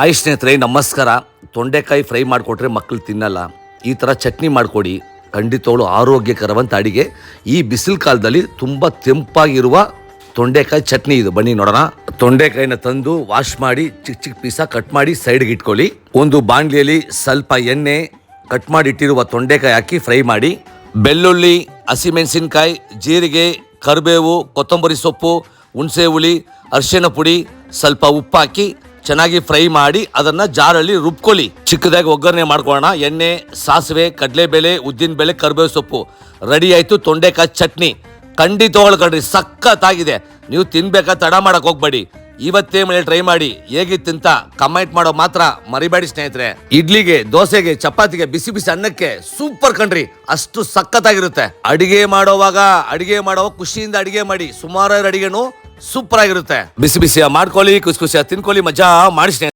Hi ಸ್ನೇಹಿತರೆ, ನಮಸ್ಕಾರ. ತೊಂಡೆಕಾಯಿ ಫ್ರೈ ಮಾಡಿಕೊಟ್ರೆ ಮಕ್ಕಳು ತಿನ್ನಲ್ಲ. ಈ ಥರ ಚಟ್ನಿ ಮಾಡಿಕೊಡಿ, ಖಂಡಿತವಾಗ್ಲೂ ಆರೋಗ್ಯಕರವಂತ ಅಡಿಗೆ. ಈ ಬಿಸಿಲು ಕಾಲದಲ್ಲಿ ತುಂಬ ತೆಂಪಾಗಿರುವ ತೊಂಡೆಕಾಯಿ ಚಟ್ನಿ ಇದು. ಬನ್ನಿ ನೋಡೋಣ. ತೊಂಡೆಕಾಯಿನ ತಂದು ವಾಶ್ ಮಾಡಿ ಚಿಕ್ಕ ಚಿಕ್ಕ ಪೀಸ ಕಟ್ ಮಾಡಿ ಸೈಡ್ಗೆ ಇಟ್ಕೊಳ್ಳಿ. ಒಂದು ಬಾಣಲಿಯಲ್ಲಿ ಸ್ವಲ್ಪ ಎಣ್ಣೆ, ಕಟ್ ಮಾಡಿ ಇಟ್ಟಿರುವ ತೊಂಡೆಕಾಯಿ ಹಾಕಿ ಫ್ರೈ ಮಾಡಿ. ಬೆಳ್ಳುಳ್ಳಿ, ಹಸಿಮೆಣಸಿನ್ಕಾಯಿ, ಜೀರಿಗೆ, ಕರಿಬೇವು, ಕೊತ್ತಂಬರಿ ಸೊಪ್ಪು, ಹುಣಸೆ ಹುಳಿ, ಅರಿಶಿಣ ಪುಡಿ, ಸ್ವಲ್ಪ ಉಪ್ಪು ಹಾಕಿ ಚೆನ್ನಾಗಿ ಫ್ರೈ ಮಾಡಿ ಅದನ್ನ ಜಾರಲ್ಲಿ ರುಬ್ಕೊಳ್ಳಿ. ಚಿಕ್ಕದಾಗಿ ಒಗ್ಗರಣೆ ಮಾಡ್ಕೊಳ್ಳೋಣ. ಎಣ್ಣೆ, ಸಾಸಿವೆ, ಕಡಲೆಬೇಳೆ, ಉದ್ದಿನಬೇಳೆ, ಕರಿಬೇವು ಸೊಪ್ಪು. ರೆಡಿ ಆಯ್ತು ತೊಂಡೆಕಾಯಿ ಚಟ್ನಿ. ಖಂಡಿತವಾಗ್ಲಿ ಸಖತ್ತಾಗಿದೆ. ನೀವು ತಿನ್ಬೇಕಾ, ತಡ ಮಾಡಕ್ ಹೋಗ್ಬೇಡಿ. ಇವತ್ತೇ ಮೇಲೆ ಟ್ರೈ ಮಾಡಿ, ಹೇಗಿತ್ತಂತ ಕಮೆಂಟ್ ಮಾಡೋ ಮಾತ್ರ ಮರಿಬೇಡಿ ಸ್ನೇಹಿತರೆ. ಇಡ್ಲಿಗೆ, ದೋಸೆಗೆ, ಚಪಾತಿಗೆ, ಬಿಸಿ ಬಿಸಿ ಅನ್ನಕ್ಕೆ ಸೂಪರ್ ಕಣ್ರಿ. ಅಷ್ಟು ಸಖತ್ತಾಗಿರುತ್ತೆ. ಅಡಿಗೆ ಮಾಡುವಾಗ ಖುಷಿಯಿಂದ ಅಡಿಗೆ ಮಾಡಿ. ಸುಮಾರು ಅಡಿಗೆನು ಸೂಪರ್ ಆಗಿರುತ್ತೆ. ಬಿಸಿ ಬಿಸಿ ಮಾಡ್ಕೊಳ್ಳಿ, ಖುಷಿ ಖುಷಿಯಾಗಿ ತಿನ್ಕೊಳ್ಳಿ, ಮಜಾ ಮಾಡಿ ಸ್ನೇಹಿತರೆ.